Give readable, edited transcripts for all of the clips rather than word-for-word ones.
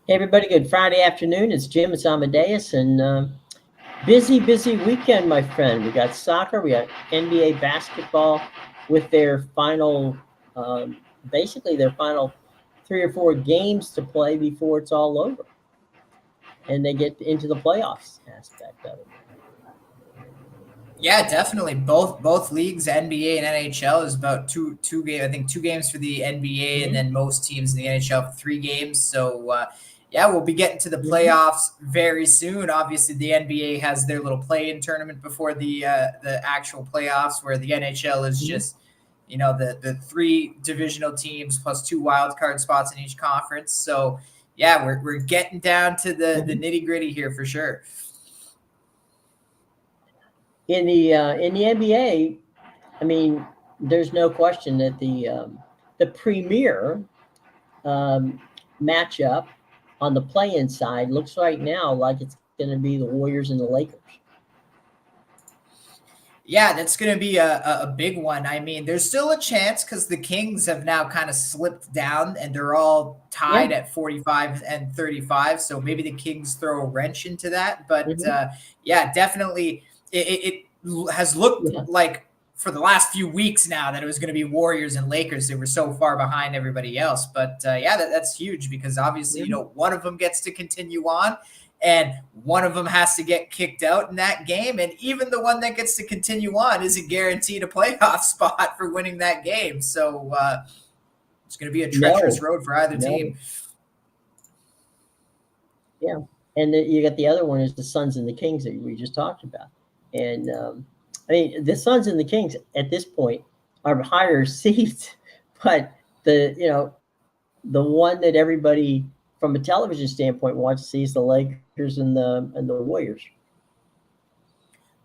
Hey everybody, good Friday afternoon. It's Jim, it's Amadeus, and busy weekend, my friend. We got soccer, we got NBA basketball with their final, basically their final 3 or 4 games to play before it's all over, and they get into the playoffs aspect of it. Yeah, definitely. Both leagues, NBA and NHL, is about two game. I think 2 games for the NBA, and Hmm. then most teams in the NHL have 3 games. So yeah, we'll be getting to the Hmm. playoffs very soon. Obviously, the NBA has their little play-in tournament before the actual playoffs, where the NHL is Hmm. just the 3 divisional teams plus 2 wild card spots in each conference. So yeah, we're getting down to the Hmm. nitty gritty here for sure. In the NBA, I mean, there's no question that the premier um, matchup on the play-in side looks right now like it's going to be the Warriors and the Lakers. Yeah, that's going to be a big one. I mean, there's still a chance because the Kings have now kind of slipped down and they're all Yeah. tied at 45 and 35. So maybe the Kings throw a wrench into that. But Hmm. yeah, definitely it has looked Yeah. like for the last few weeks now that it was going to be Warriors and Lakers. They were so far behind everybody else. But yeah, that's huge because obviously, Yeah. one of them gets to continue on and one of them has to get kicked out in that game. And even the one that gets to continue on isn't guaranteed a playoff spot for winning that game. So it's going to be a treacherous No, road for either no. team. Yeah. And you got the other one is the Suns and the Kings that we just talked about. And I mean, the Suns and the Kings at this point are higher seeds, but the one that everybody from a television standpoint wants to see is the Lakers and the Warriors.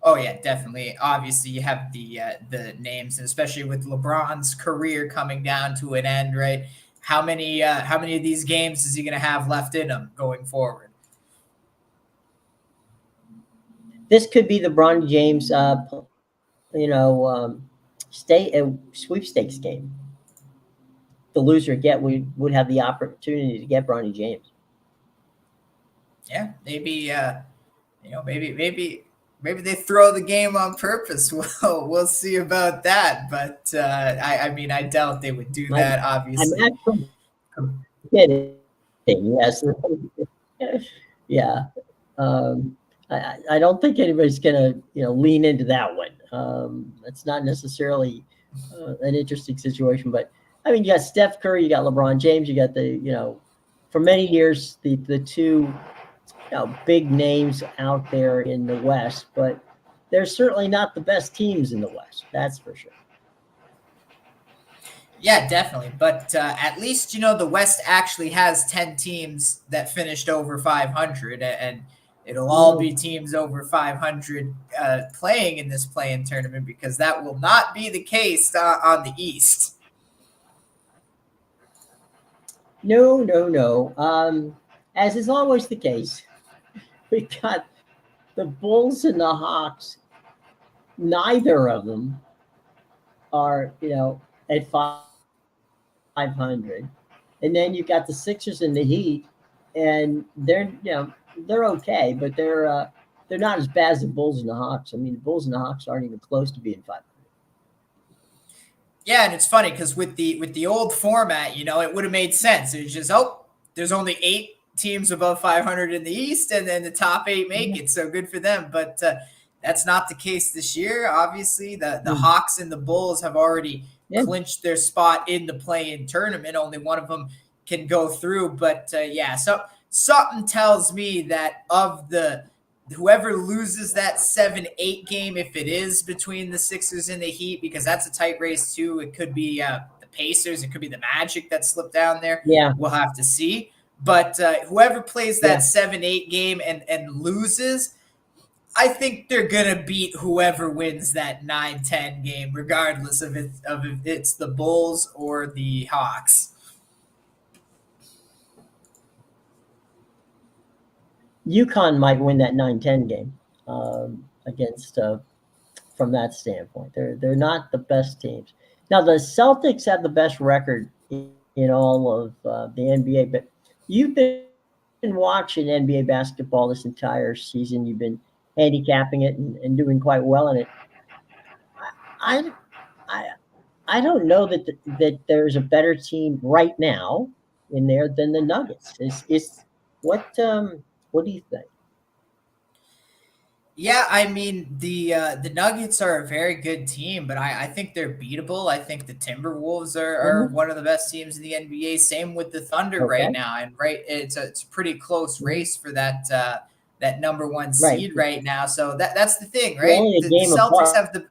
Oh yeah, definitely. Obviously, you have the names, and especially with LeBron's career coming down to an end, right? How many of these games is he going to have left in him going forward? This could be the Bronny James, state sweepstakes game. The loser would have the opportunity to get Bronny James. Yeah, maybe maybe they throw the game on purpose. We'll see about that. But I mean, I doubt they would do I'm, that. I'm Obviously, actually kidding. Yes, yeah. I don't think anybody's gonna lean into that one. It's not necessarily an interesting situation, but I mean, you got Steph Curry, you got LeBron James, you got for many years the two big names out there in the West, but they're certainly not the best teams in the West. That's for sure. yeah, definitely. But at least the West actually has 10 teams that finished over 500, and it'll all Yeah. be teams over 500 playing in this play-in tournament because that will not be the case on the East. No, no, no. As is always the case, we got the Bulls and the Hawks. Neither of them are, at 500. And then you've got the Sixers and the Heat, and they're okay, but they're not as bad as the Bulls and the Hawks. I mean, the Bulls and the Hawks aren't even close to being 500. Yeah, and it's funny because with the old format, it would have made sense. It's just there's only 8 teams above 500 in the East, and then the top 8 make Yeah. it. So good for them. But that's not the case this year. Obviously, the Mm. Hawks and the Bulls have already Yeah. clinched their spot in the play-in tournament. Only one of them can go through. But yeah, so something tells me that of the whoever loses that 7-8 game, if it is between the Sixers and the Heat, because that's a tight race too. It could be the Pacers, it could be the Magic that slipped down there. Yeah. We'll have to see. But whoever plays that Yeah. 7-8 game and loses, I think they're gonna beat whoever wins that 9-10 game, regardless of if it's the Bulls or the Hawks. UConn might win that 9-10 game against from that standpoint. They're not the best teams. Now the Celtics have the best record in all of the NBA, but you've been been watching NBA basketball this entire season. You've been handicapping it and doing quite well in it. I, I, I don't know that there's a better team right now in there than the Nuggets. Is what do you think? Yeah, I mean the Nuggets are a very good team, but I think they're beatable. I think the Timberwolves are Hmm. one of the best teams in the NBA. Same with the Thunder right Okay. now, and it's a pretty close Hmm. race for that number one Right. seed right now. So that's the thing, You're right? only a The game Celtics apart. have the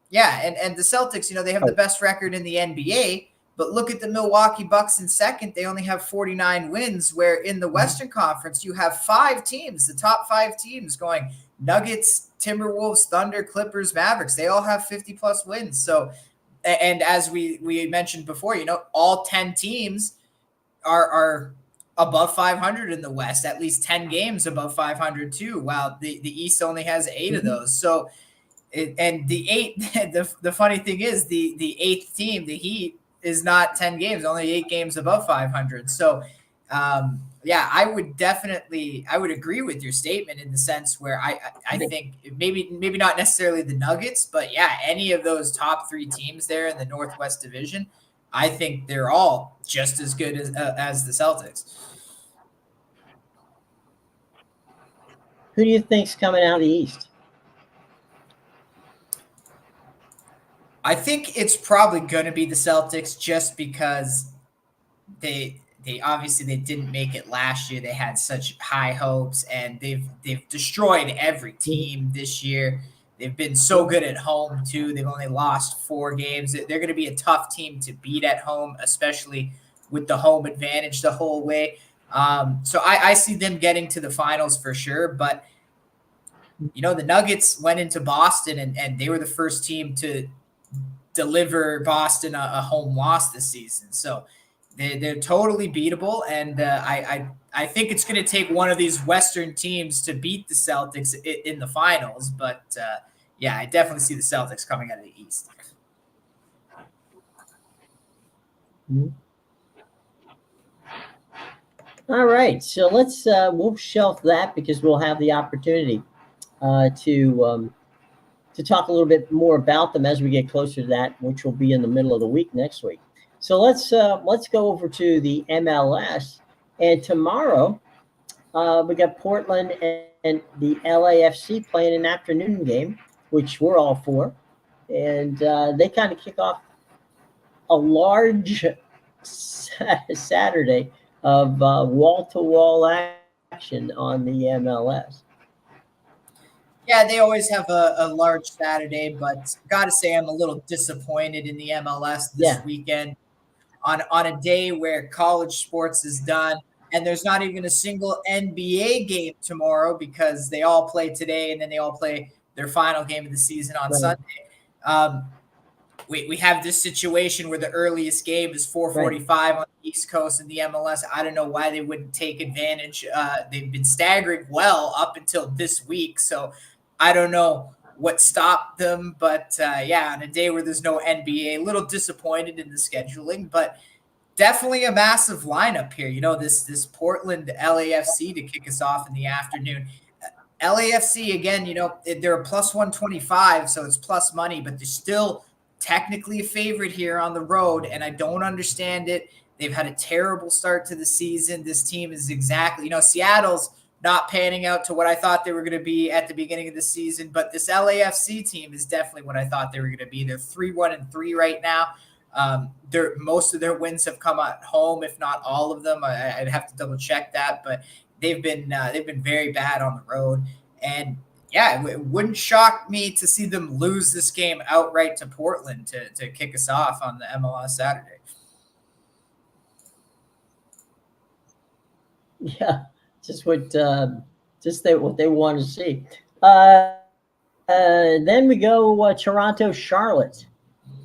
yeah, and the Celtics, they have the Right. best record in the NBA. But look at the Milwaukee Bucks in second. They only have 49 wins, where in the Mhm. Western Conference, you have five teams, the top five teams going Nuggets, Timberwolves, Thunder, Clippers, Mavericks. They all have 50 plus wins. So, and as we mentioned before, all 10 teams are above 500 in the West, at least 10 games above 500 too, while the East only has eight of Mhm. those. So, and the eight, the funny thing is the eighth team, the Heat, is not 10 games, only 8 games above 500. So, yeah, I would agree with your statement in the sense where I think maybe not necessarily the Nuggets, but yeah, any of those top three teams there in the Northwest Division, I think they're all just as good as the Celtics. Who do you think's coming out of the East? I think it's probably going to be the Celtics just because they obviously they didn't make it last year. They had such high hopes, and they've destroyed every Mhm. team this year. They've been so Mhm. good at home too. They've only lost 4 games. They're going to be a tough team to beat at home, especially with the home advantage the whole way. So I see them getting to the finals for sure. But the Nuggets went into Boston, and they were the first team to deliver Boston a home loss this season. So they're totally beatable, and I think it's going to take one of these Western teams to beat the Celtics in the finals. But yeah, I definitely see the Celtics coming out of the East. Mhm. All right, so we'll shelf that because we'll have the opportunity uh, to um, to talk a little bit more about them as we get closer to that, which will be in the middle of the week next week. So let's go over to the MLS, and tomorrow we got Portland and the LAFC playing an afternoon game, which we're all for, and they kind of kick off a large Saturday of wall to wall action on the MLS. Yeah, they always have a large Saturday, but gotta say I'm a little disappointed in the MLS this Yeah, weekend on a day where college sports is done, and there's not even a single NBA game tomorrow because they all play today and then they all play their final game of the season on right, Sunday. Um, we have this situation where the earliest game is right. 4:45 on the East Coast in the MLS. I don't know why they wouldn't take advantage. They've been staggering well up until this week, so I don't know what stopped them. But yeah, on a day where there's no NBA, a little disappointed in the scheduling, but definitely a massive lineup here. This Portland LAFC to kick us off in the afternoon. LAFC again, they're a plus 125, so it's plus money, but they're still technically a favorite here on the road, and I don't understand it. They've had a terrible start to the season. This team is exactly, Seattle's not panning out to what I thought they were going to be at the beginning of the season, but this LAFC team is definitely what I thought they were going to be. They're 3-1-3 right now. Most of their wins have come at home, if not all of them. I'd have to double check that, but they've been very bad on the road, and yeah, it wouldn't shock me to see them lose this game outright to Portland to kick us off on the MLS Saturday. Yeah, just what they want to see. Uh, then we go Toronto Charlotte.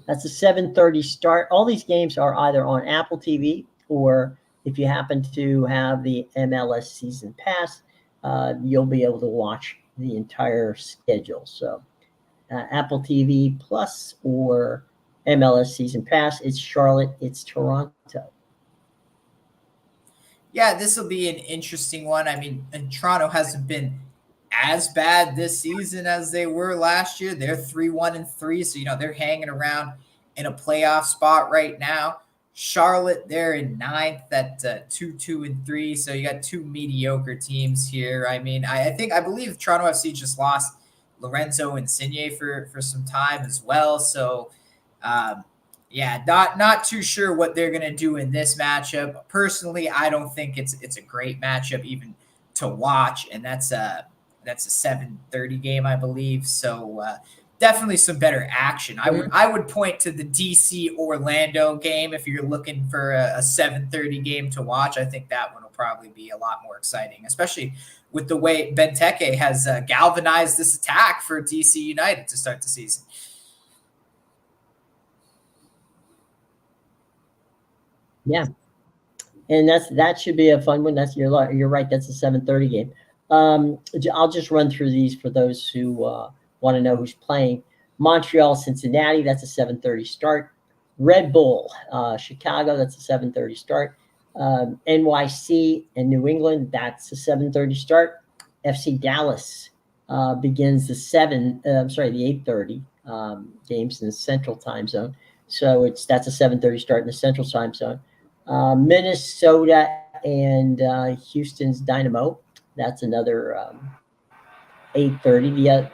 That's a 7:30 start. All these games are either on Apple TV or if you happen to have the MLS season pass, you'll be able to watch the entire schedule. So Apple TV Plus or MLS season pass. It's Charlotte. It's Toronto. Yeah, this will be an interesting one. I mean, and Toronto hasn't been as bad this season as they were last year. They're 3-1-3, so they're hanging around in a playoff spot right now. Charlotte, they're in ninth at 2-2-3, so you got two mediocre teams here. I mean, I believe Toronto FC just lost Lorenzo Insigne for some time as well. So yeah, not too sure what they're gonna do in this matchup. Personally, I don't think it's a great matchup even to watch, and that's a 7:30 game, I believe. So definitely some better action. I would point to the DC Orlando game if you're looking for a 7:30 game to watch. I think that one will probably be a lot more exciting, especially with the way Benteke has galvanized this attack for DC United to start the season. Yeah, and that should be a fun one. You're right. That's a 7:30 game. I'll just run through these for those who want to know who's playing. Montreal, Cincinnati. That's a 7:30 start. Red Bull, Chicago. That's a 7:30 start. NYC and New England. That's a 7:30 start. FC Dallas begins the 8:30 games in the Central Time Zone. So that's a 7:30 start in the Central Time Zone. Minnesota and Houston's Dynamo. That's another 8:30.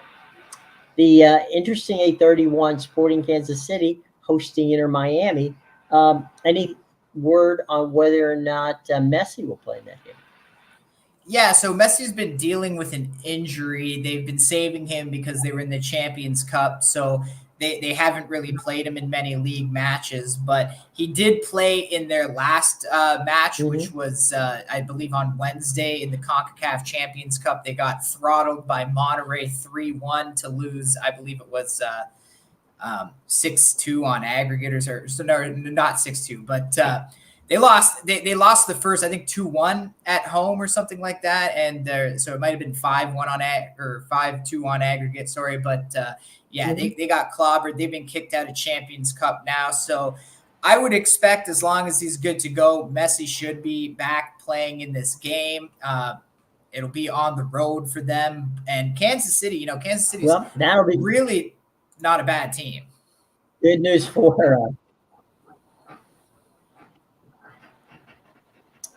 The interesting 8:31 Sporting Kansas City hosting Inter Miami. Any word on whether or not Messi will play in that game? Yeah, so Messi's been dealing with an injury. They've been saving him because they were in the Champions Cup. So they haven't really played him in many league matches, but he did play in their last match, which was, I believe, on Wednesday in the CONCACAF Champions Cup. They got throttled by Monterrey 3-1 to lose, I believe it was 6-2 on aggregators, or so no, not 6-2, but they lost. They lost the first, I think, 2-1 at home or something like that, and so it might have been 5-1 or 5-2 on aggregate. Sorry, but yeah, they got clobbered. They've been kicked out of Champions Cup now, so I would expect, as long as he's good to go, Messi should be back playing in this game. It'll be on the road for them, and Kansas City. Kansas City's that'll be really not a bad team. good news for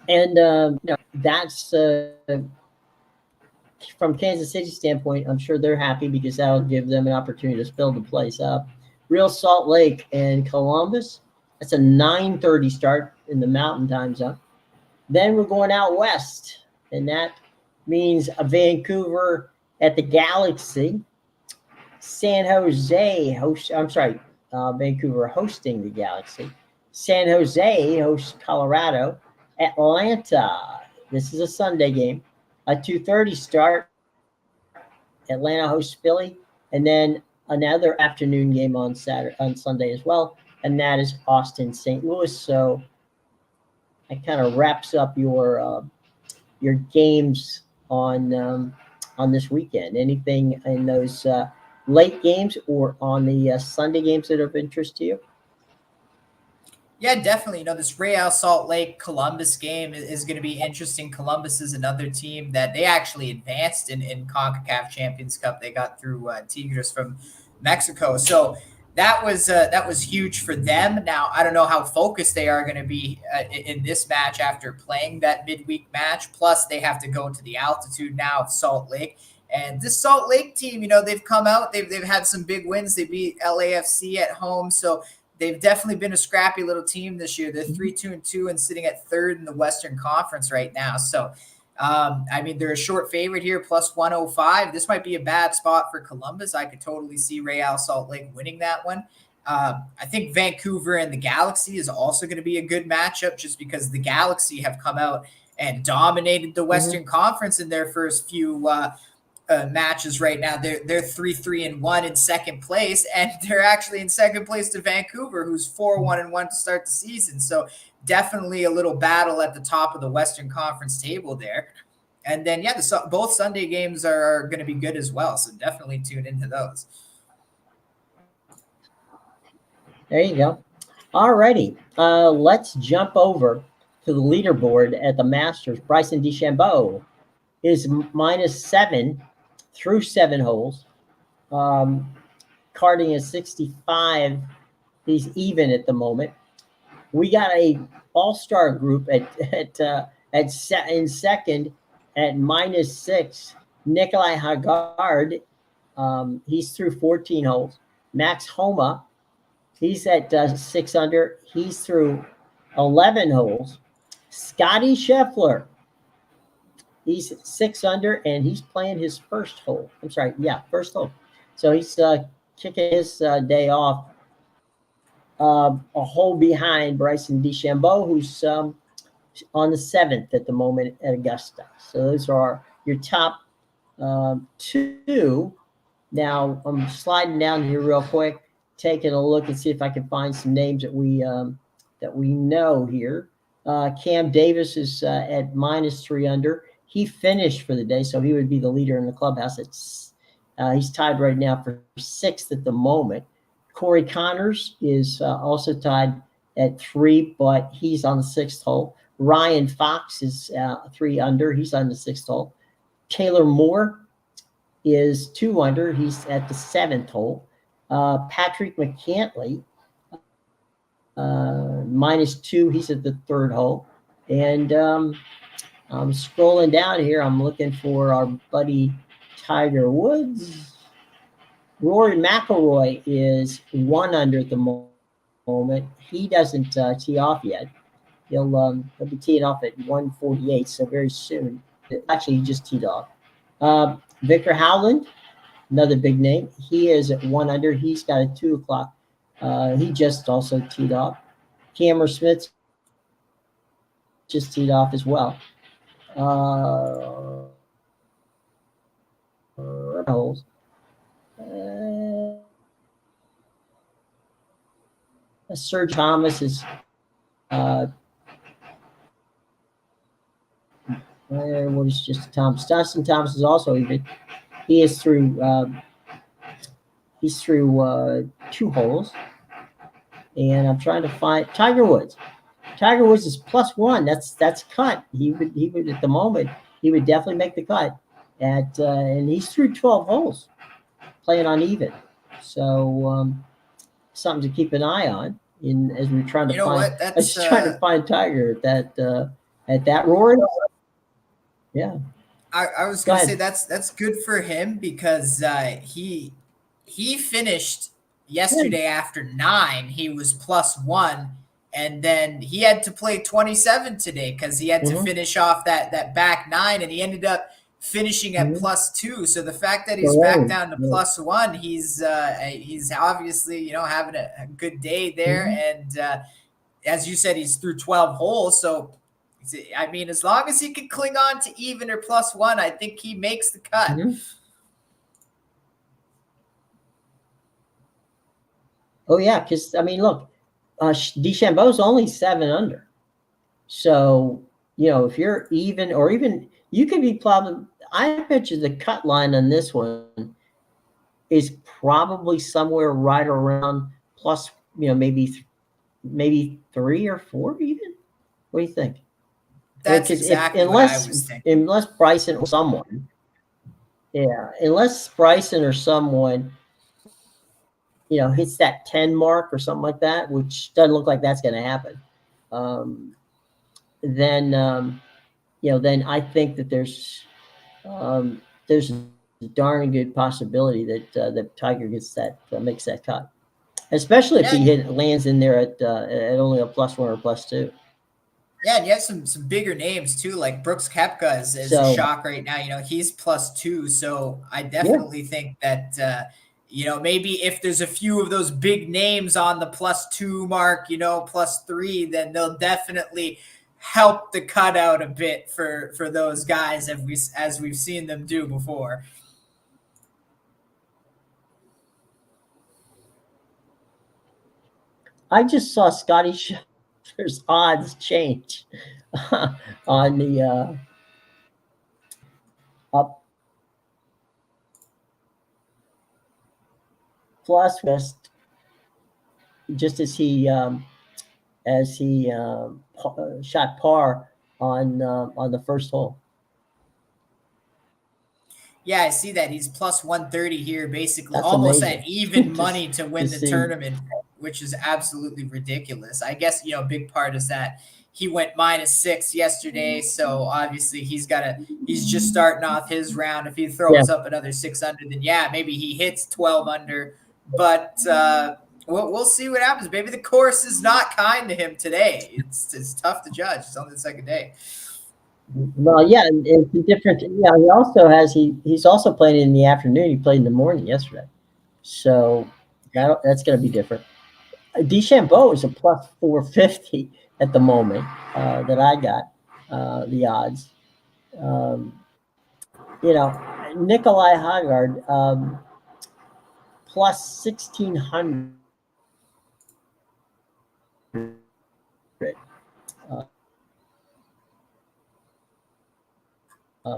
and that's from Kansas City standpoint. I'm sure they're happy because that'll give them an opportunity to fill the place up. Real Salt Lake and Columbus. That's a 9:30 start in the Mountain Time Zone. Then we're going out west, and that means a Vancouver at the Galaxy. San Jose Vancouver hosting the Galaxy. San Jose hosts Colorado. Atlanta, this is a Sunday game. A 2:30 start. Atlanta hosts Philly, and then another afternoon game on Sunday as well, and that is Austin St. Louis. So that kind of wraps up your games on this weekend. Anything in those late games or on the Sunday games that are of interest to you? Yeah, definitely. This Real Salt Lake Columbus game is going to be interesting. Columbus is another team that they actually advanced in CONCACAF Champions Cup. They got through Tigres from Mexico. So that was huge for them. Now, I don't know how focused they are going to be in this match after playing that midweek match. Plus, they have to go to the altitude now of Salt Lake. And this Salt Lake team, they've come out. They've had some big wins. They beat LAFC at home. So they've definitely been a scrappy little team this year. They're 3-2-2 and sitting at third in the Western Conference right now. So, I mean, they're a short favorite here, plus 105. This might be a bad spot for Columbus. I could totally see Real Salt Lake winning that one. I think Vancouver and the Galaxy is also going to be a good matchup, just because the Galaxy have come out and dominated the Western Conference in their first few matches right now. They're 3-3-1 in second place, and they're actually in second place to Vancouver, who's 4-1-1 to start the season. So definitely a little battle at the top of the Western Conference table there. And then both Sunday games are going to be good as well. So definitely tune into those. There you go. All righty. Let's jump over to the leaderboard at the Masters. Bryson DeChambeau is -7 through 7 holes. Carding is 65. He's even at the moment. We got a all-star group in second at -6. Nikolai Hagard, he's through 14 holes. Max Homa, he's at 6 under. He's through 11 holes. Scotty Scheffler, he's 6 under, and he's playing his first hole. I'm sorry, yeah, first hole. So he's kicking his day off a hole behind Bryson DeChambeau, who's on the 7th at the moment at Augusta. So those are your top 2. Now I'm sliding down here real quick, taking a look and see if I can find some names that we know here. Cam Davis is at -3 under. He finished for the day, so he would be the leader in the clubhouse. He's tied right now for 6th at the moment. Corey Connors is also tied at 3, but he's on the 6th hole. Ryan Fox is 3 under. He's on the 6th hole. Taylor Moore is 2 under. He's at the 7th hole. Patrick McCantley, -2. He's at the 3rd hole. And I'm scrolling down here. I'm looking for our buddy Tiger Woods. Rory McIlroy is 1 under at the moment. He doesn't tee off yet. He'll be teeing off at 1:48, so very soon. Actually, he just teed off. Victor Howland, another big name. He is at 1 under. He's got a 2 o'clock. He just also teed off. Cameron Smith just teed off as well. Holes. Serge Thomas is what is just Thomas? Dustin Thomas is also even. He is through. He's through 2 holes, and I'm trying to find Tiger Woods. Tiger Woods is +1. That's cut. He would at the moment. He would definitely make the cut and he's through 12 holes, playing on even. So something to keep an eye on as we're trying to find. Trying to find Tiger at that Rory. Yeah, I was gonna say that's good for him because he finished yesterday after 9. He was +1, and then he had to play 27 today because he had to finish off that back 9, and he ended up finishing at +2. So the fact that he's back down to +1, he's obviously having a good day there, and as you said, he's through 12 holes. So I mean, as long as he can cling on to even or +1, I think he makes the cut. Oh yeah, because I mean, look, DeChambeau's only 7 under. So if you're even, or even you could be probably. I bet you the cut line on this one is probably somewhere right around plus, maybe 3 or 4 even. What do you think? That's exactly what I was thinking. Unless Bryson or someone, unless Bryson or someone, hits that 10 mark or something like that, which doesn't look like that's going to happen. Then I think that there's a darn good possibility that Tiger gets makes that cut, especially if he lands in there at only a +1 or +2. Yeah, and you have some bigger names too, like Brooks Koepka is a shock right now. He's +2, so I definitely think that maybe if there's a few of those big names on the +2 mark, +3, then they'll definitely help the cutout a bit for those guys as we've seen them do before. I just saw Scotty Scheffler's odds change on the up plus just as he shot par on the first hole. Yeah, I see that. He's plus 130 here, basically That's almost amazing. at even money to win the see. tournament, which is absolutely ridiculous. I guess, a big part is that he went -6 yesterday. So obviously he's just starting off his round. If he throws up another 6 under, then yeah, maybe he hits 12 under. But we'll see what happens. Maybe the course is not kind to him today. It's tough to judge. It's only the second day. Well, yeah, it's a different. Yeah, he's also playing in the afternoon. He played in the morning yesterday, so that's going to be different. DeChambeau is a plus 450 at the moment that I got the odds. Nikolai Haggard plus 1,600.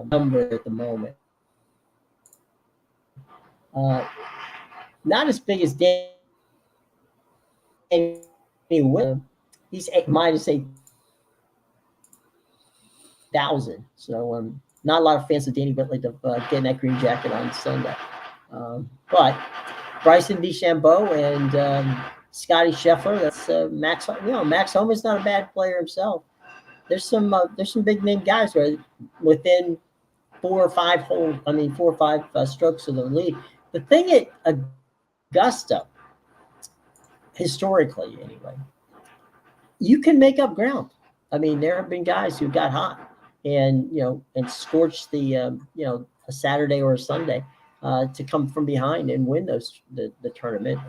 Number at the moment. Not as big as Danny Willem. He's minus 8,000. So not a lot of fans of Danny Whitley getting that green jacket on Sunday. But Bryson DeChambeau and Scotty Scheffler. That's Max. Max Homa's not a bad player himself. There's some big name guys who are within 4 or 5 strokes of the lead. The thing at Augusta, historically anyway, you can make up ground. I mean, there have been guys who got hot and scorched the a Saturday or a Sunday to come from behind and win the tournament.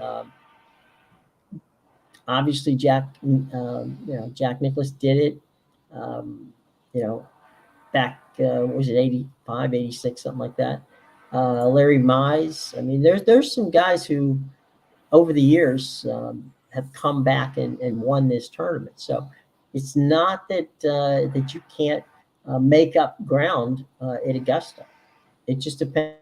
Obviously, Jack Nicklaus did it. Back was it 85, 86, something like that. Larry Mize. I mean, there's some guys who over the years have come back and won this tournament. So it's not that you can't make up ground at Augusta. It just depends,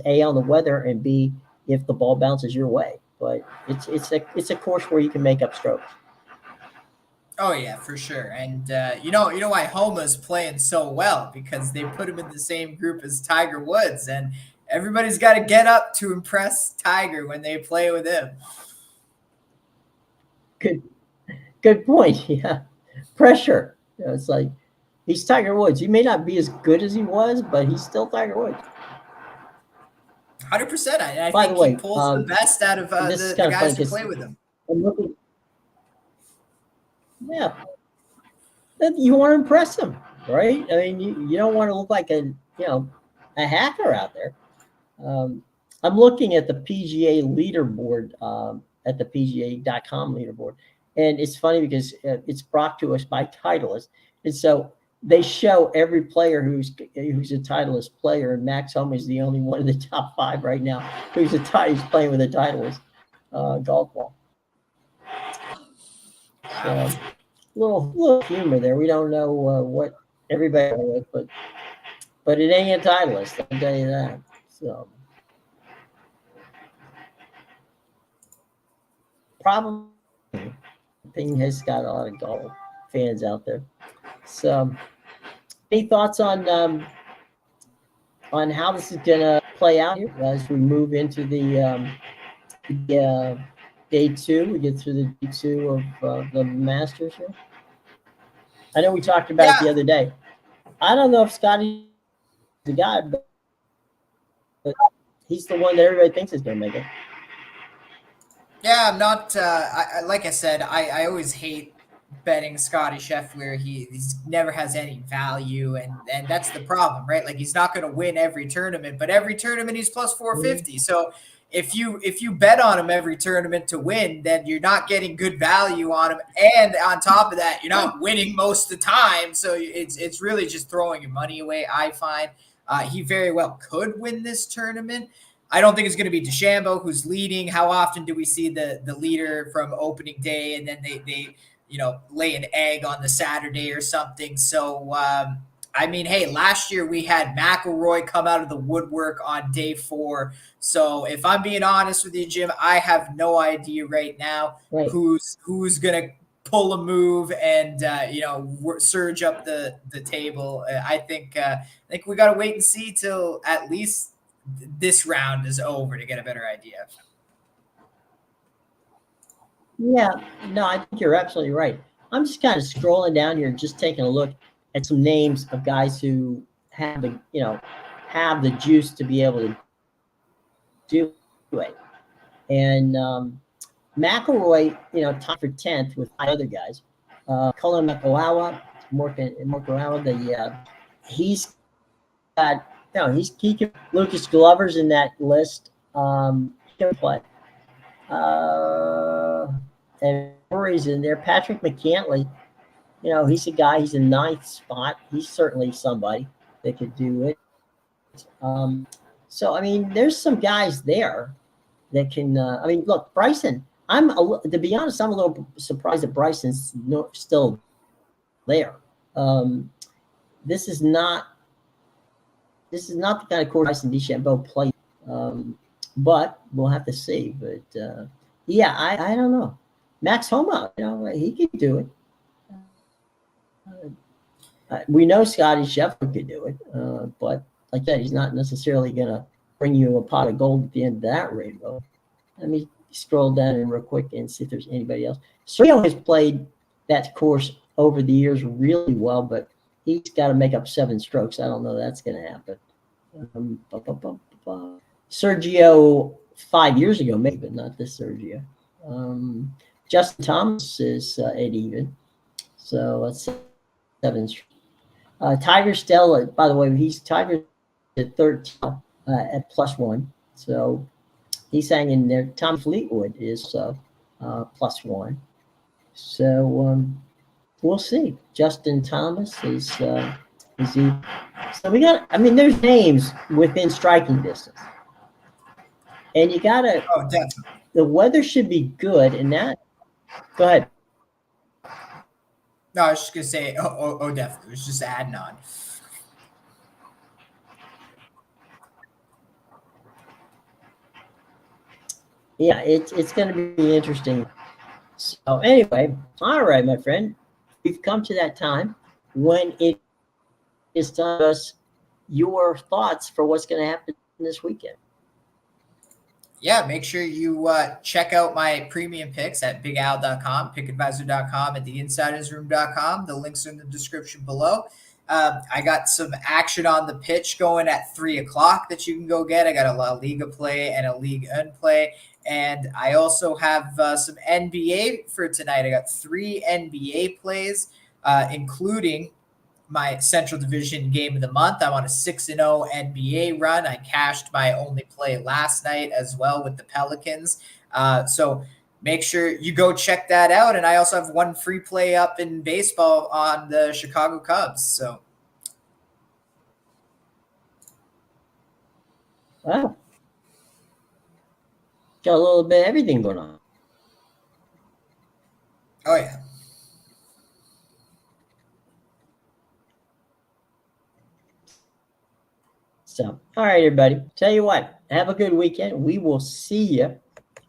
A, on the weather, and B, if the ball bounces your way. But it's a course where you can make up strokes. Oh yeah, for sure. And you know why Homa's playing so well, because they put him in the same group as Tiger Woods, and everybody's got to get up to impress Tiger when they play with him. Good point. Yeah, pressure. It's like he's Tiger Woods. He may not be as good as he was, but he's still Tiger Woods. 100%. I think he pulls the best out of the guys who play with him. Yeah, you want to impress them, right? I mean, you don't want to look like a hacker out there. I'm looking at the PGA leaderboard at the PGA.com leaderboard, and it's funny because it's brought to us by Titleist, and so they show every player who's a Titleist player, and Max Homa is the only one in the top 5 right now who's playing with a Titleist golf ball. So, little humor there. We don't know what everybody with, but it ain't a Titleist. I'll tell you that. So probably thing has got a lot of golf fans out there. So, any thoughts on how this is gonna play out here as we move into the day 2? We get through the day 2 of the Masters here. I know we talked about it the other day. I don't know if Scotty's the guy, but he's the one that everybody thinks is going to make it. Yeah, I'm not. Like I said, I always hate betting Scotty Scheffler. He never has any value, and that's the problem, right? Like, he's not going to win every tournament, but every tournament he's plus 450. Mm-hmm. So if you bet on him every tournament to win, then you're not getting good value on him, and on top of that, you're not winning most of the time. So it's really just throwing your money away. I find he very well could win this tournament. I don't think it's going to be DeChambeau who's leading. How often do we see the leader from opening day and then they lay an egg on the Saturday or something? So I mean, hey, last year we had McIlroy come out of the woodwork on day 4. So if I'm being honest with you, Jim, I have no idea right now who's going to pull a move and surge up the table. I think we got to wait and see till at least this round is over to get a better idea. Yeah, no, I think you're absolutely right. I'm just kind of scrolling down here, just taking a look at some names of guys who have the juice to be able to do it. And McElroy, tied for 10th with 5 other guys. Colin Makawawa, he's got, he can, Lucas Glover's in that list. He can play. And Murray's in there. Patrick McCantley, he's a guy, he's in 9th spot. He's certainly somebody that could do it. So, I mean, there's some guys there that can, look, Bryson, to be honest, I'm a little surprised that Bryson's still there. This is not the kind of course Bryson DeChambeau played. But we'll have to see. But yeah, I don't know. Max Homa, he can do it. We know Scotty Scheffler could do it, but like that, he's not necessarily going to bring you a pot of gold at the end of that rainbow. Let me scroll down and real quick and see if there's anybody else. Sergio has played that course over the years really well, but he's got to make up 7 strokes. I don't know that's going to happen. Sergio 5 years ago, maybe, but not this Sergio. Justin Thomas is 8 even. So that's 7 strokes. Tiger Stella, by the way, Tiger at 13 at +1. So he's hanging in there. Tom Fleetwood is +1. So we'll see. Justin Thomas is he? So we got. I mean, there's names within striking distance, and you gotta. Oh, definitely. The weather should be good, and that. Go ahead. No, I was just gonna say. Oh, definitely. It was just adding on. Yeah, it's going to be interesting. So anyway, all right, my friend, we've come to that time when it is time to us your thoughts for what's going to happen this weekend. Yeah, make sure you check out my premium picks at bigal.com, pickadvisor.com, and theinsidersroom.com. The links are in the description below. I got some action on the pitch going at 3 o'clock that you can go get. I got a La Liga play and a Ligue 1 play. And I also have some NBA for tonight. I got 3 NBA plays, including my Central Division game of the month. I'm on a 6-0 NBA run. I cashed my only play last night as well with the Pelicans. So make sure you go check that out. And I also have 1 free play up in baseball on the Chicago Cubs. So. Wow. Got a little bit of everything going on. Oh, yeah. So, all right, everybody. Tell you what, have a good weekend. We will see you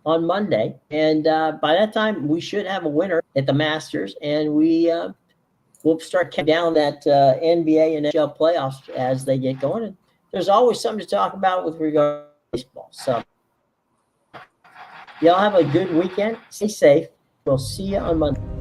on Monday. And by that time, we should have a winner at the Masters. And we'll start counting down that NBA and NHL playoffs as they get going. And there's always something to talk about with regard to baseball. So, y'all have a good weekend. Stay safe. We'll see you on Monday.